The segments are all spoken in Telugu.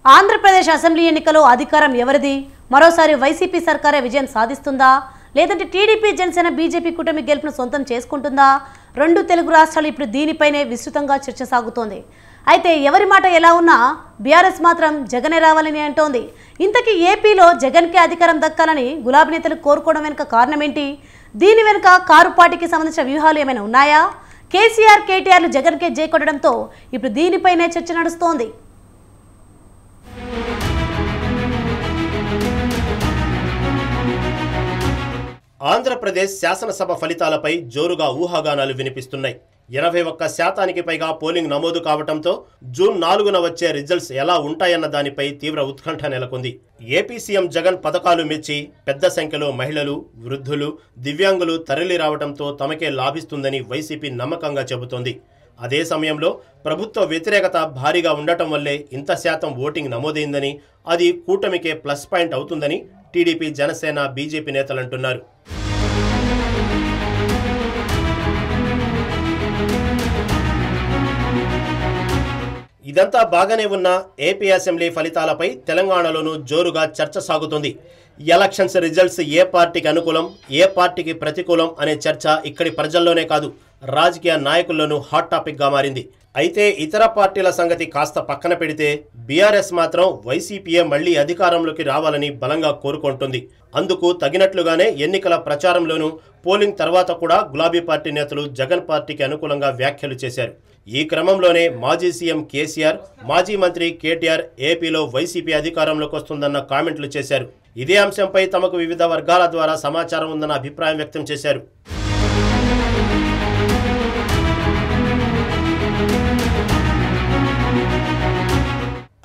ఆంధ్రప్రదేశ్ అసెంబ్లీ ఎన్నికల్లో అధికారం ఎవరిది? మరోసారి వైసీపీ సర్కారే విజయం సాధిస్తుందా, లేదంటే టీడీపీ జనసేన బీజేపీ కూటమి గెలుపును సొంతం చేసుకుంటుందా? రెండు తెలుగు రాష్ట్రాలు ఇప్పుడు దీనిపైనే విస్తృతంగా చర్చ సాగుతోంది. అయితే ఎవరి మాట ఎలా ఉన్నా బీఆర్ఎస్ మాత్రం జగనే రావాలని అంటోంది. ఇంతకీ ఏపీలో జగన్కే అధికారం దక్కాలని గులాబీ నేతలు కోరుకోవడం వెనుక కారణం ఏంటి? దీని వెనుక కారు పార్టీకి సంబంధించిన వ్యూహాలు ఏమైనా ఉన్నాయా? కేసీఆర్ కేటీఆర్లు జగన్కే జై కొట్టడంతో ఇప్పుడు దీనిపైనే చర్చ నడుస్తోంది. ఆంధ్రప్రదేశ్ శాసనసభ ఫలితాలపై జోరుగా ఊహాగానాలు వినిపిస్తున్నాయి. 81% పైగా పోలింగ్ నమోదు కావడంతో జూన్ 4న వచ్చే రిజల్ట్స్ ఎలా ఉంటాయన్న దానిపై తీవ్ర ఉత్కంఠ నెలకొంది. ఏపీ సీఎం జగన్ పథకాలు మెచ్చి పెద్ద సంఖ్యలో మహిళలు, వృద్ధులు, దివ్యాంగులు తరలి రావడంతో తమకే లాభిస్తుందని వైసీపీ నమ్మకంగా చెబుతోంది. అదే సమయంలో ప్రభుత్వ వ్యతిరేకత భారీగా ఉండటం వల్లే ఇంత శాతం ఓటింగ్ నమోదైందని, అది కూటమికే ప్లస్ పాయింట్ అవుతుందని టీడీపీ, జనసేన, బీజేపీ నేతలు అంటున్నారు. ఇదంతా బాగానే ఉన్న ఏపీ అసెంబ్లీ ఫలితాలపై తెలంగాణలోనూ జోరుగా చర్చ సాగుతుంది. ఎలక్షన్స్ రిజల్ట్స్ ఏ పార్టీకి అనుకూలం, ఏ పార్టీకి ప్రతికూలం అనే చర్చ ఇక్కడి ప్రజల్లోనే కాదు, రాజకీయ నాయకుల్లోనూ హాట్ టాపిక్గా మారింది. అయితే ఇతర పార్టీల సంగతి కాస్త పక్కన పెడితే బీఆర్ఎస్ మాత్రం వైసీపీయే మళ్లీ అధికారంలోకి రావాలని బలంగా కోరుకుంటుంది. అందుకు తగినట్లుగానే ఎన్నికల ప్రచారంలోనూ పోలింగ్ తర్వాత కూడా గులాబీ పార్టీ నేతలు జగన్ పార్టీకి అనుకూలంగా వ్యాఖ్యలు చేశారు. ఈ క్రమంలోనే మాజీ సీఎం కేసీఆర్, మాజీ మంత్రి కేటీఆర్ ఏపీలో వైసీపీ అధికారంలోకి వస్తుందన్న కామెంట్లు చేశారు. ఇదే అంశంపై తమకు వివిధ వర్గాల ద్వారా సమాచారం ఉందన్న అభిప్రాయం వ్యక్తం చేశారు.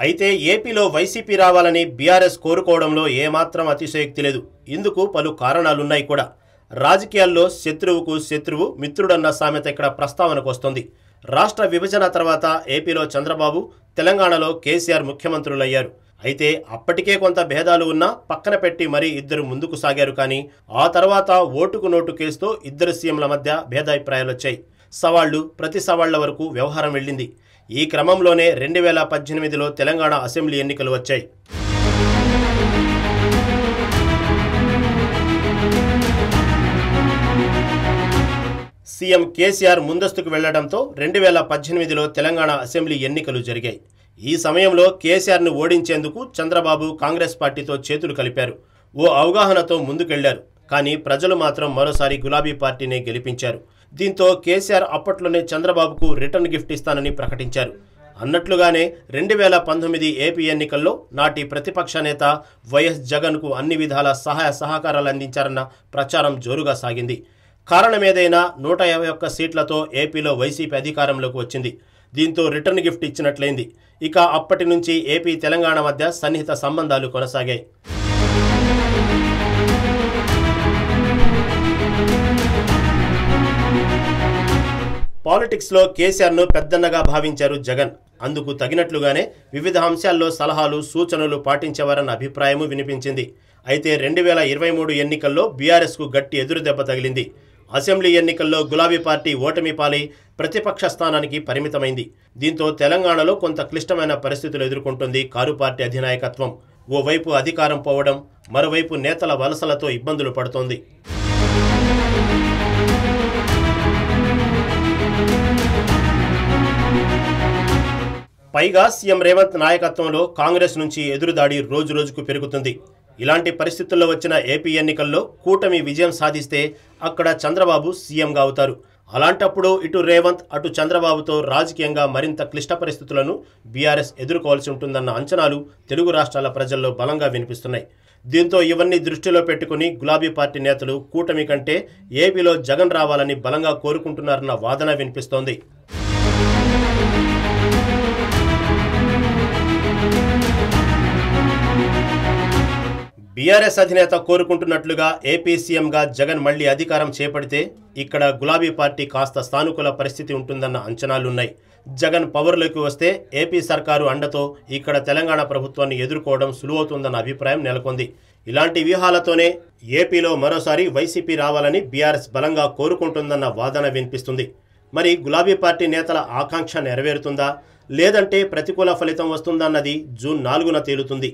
అయితే ఏపీలో వైసీపీ రావాలని బీఆర్ఎస్ కోరుకోవడంలో ఏమాత్రం అతిశయోక్తి లేదు. ఇందుకు పలు కారణాలున్నాయి కూడా. రాజకీయాల్లో శత్రువుకు శత్రువు మిత్రుడన్న సామెత ఇక్కడ ప్రస్తావనకు వస్తుంది. రాష్ట్ర విభజన తర్వాత ఏపీలో చంద్రబాబు, తెలంగాణలో కేసీఆర్ ముఖ్యమంత్రులయ్యారు. అయితే అప్పటికే కొంత భేదాలు ఉన్నా పక్కన పెట్టి మరీ ఇద్దరు ముందుకు సాగారు. కానీ ఆ తర్వాత ఓటుకు నోటు కేసుతో ఇద్దరు సీఎంల మధ్య భేదాభిప్రాయాలొచ్చాయి. సవాళ్లు, ప్రతి సవాళ్ల వరకు వ్యవహారం వెళ్ళింది. ఈ క్రమంలోనే 2018లో తెలంగాణ అసెంబ్లీ ఎన్నికలు వచ్చాయి. సీఎం కేసీఆర్ ముందస్తుకు వెళ్లడంతో 2018లో తెలంగాణ అసెంబ్లీ ఎన్నికలు జరిగాయి. ఈ సమయంలో కేసీఆర్ను ఓడించేందుకు చంద్రబాబు కాంగ్రెస్ పార్టీతో చేతులు కలిపారు. ఓ అవగాహనతో ముందుకెళ్లారు. కానీ ప్రజలు మాత్రం మరోసారి గులాబీ పార్టీనే గెలిపించారు. దీంతో కేసీఆర్ అప్పట్లోనే చంద్రబాబుకు రిటర్న్ గిఫ్ట్ ఇస్తానని ప్రకటించారు. అన్నట్లుగానే 2019 ఏపీ ఎన్నికల్లో నాటి ప్రతిపక్ష నేత వైఎస్ జగన్కు అన్ని విధాల సహాయ సహకారాలు అందించారన్న ప్రచారం జోరుగా సాగింది. కారణమేదైనా 151 సీట్లతో ఏపీలో వైసీపీ అధికారంలోకి వచ్చింది. దీంతో రిటర్న్ గిఫ్ట్ ఇచ్చినట్లయింది. ఇక అప్పటి నుంచి ఏపీ, తెలంగాణ మధ్య సన్నిహిత సంబంధాలు కొనసాగాయి. పాలిటిక్స్లో కేసీఆర్ను పెద్దన్నగా భావించారు జగన్. అందుకు తగినట్లుగానే వివిధ అంశాల్లో సలహాలు, సూచనలు పాటించేవారన్న అభిప్రాయము వినిపించింది. అయితే 2023 ఎన్నికల్లో బీఆర్ఎస్కు గట్టి ఎదురుదెబ్బ తగిలింది. అసెంబ్లీ ఎన్నికల్లో గులాబీ పార్టీ ఓటమి పాలై ప్రతిపక్ష స్థానానికి పరిమితమైంది. దీంతో తెలంగాణలో కొంత క్లిష్టమైన పరిస్థితులు ఎదుర్కొంటుంది కారు పార్టీ అధినాయకత్వం. ఓవైపు అధికారం పోవడం, మరోవైపు నేతల వలసలతో ఇబ్బందులు పడుతోంది. పైగా సీఎం రేవంత్ నాయకత్వంలో కాంగ్రెస్ నుంచి ఎదురుదాడి రోజురోజుకు పెరుగుతుంది. ఇలాంటి పరిస్థితుల్లో వచ్చిన ఏపీ ఎన్నికల్లో కూటమి విజయం సాధిస్తే అక్కడ చంద్రబాబు సీఎంగా అవుతారు. అలాంటప్పుడు ఇటు రేవంత్, అటు చంద్రబాబుతో రాజకీయంగా మరింత క్లిష్ట పరిస్థితులను బీఆర్ఎస్ ఎదుర్కోవాల్సి ఉంటుందన్న అంచనాలు తెలుగు రాష్ట్రాల ప్రజల్లో బలంగా వినిపిస్తున్నాయి. దీంతో ఇవన్నీ దృష్టిలో పెట్టుకుని గులాబీ పార్టీ నేతలు కూటమి కంటే ఏపీలో జగన్ రావాలని బలంగా కోరుకుంటున్నారన్న వాదన వినిపిస్తోంది. బీఆర్ఎస్ అధినేత కోరుకుంటున్నట్లుగా ఏపీ సీఎంగా జగన్ మళ్లీ అధికారం చేపడితే ఇక్కడ గులాబీ పార్టీ కాస్త సానుకూల పరిస్థితి ఉంటుందన్న అంచనాలున్నాయి. జగన్ పవర్లోకి వస్తే ఏపీ సర్కారు అండతో ఇక్కడ తెలంగాణ ప్రభుత్వాన్ని ఎదుర్కోవడం సులువవుతుందన్న అభిప్రాయం నెలకొంది. ఇలాంటి వ్యూహాలతోనే ఏపీలో మరోసారి వైసీపీ రావాలని బీఆర్ఎస్ బలంగా కోరుకుంటుందన్న వాదన వినిపిస్తుంది. మరి గులాబీ పార్టీ నేతల ఆకాంక్ష నెరవేరుతుందా, లేదంటే ప్రతికూల ఫలితం వస్తుందన్నది జూన్ 4న తేలుతుంది.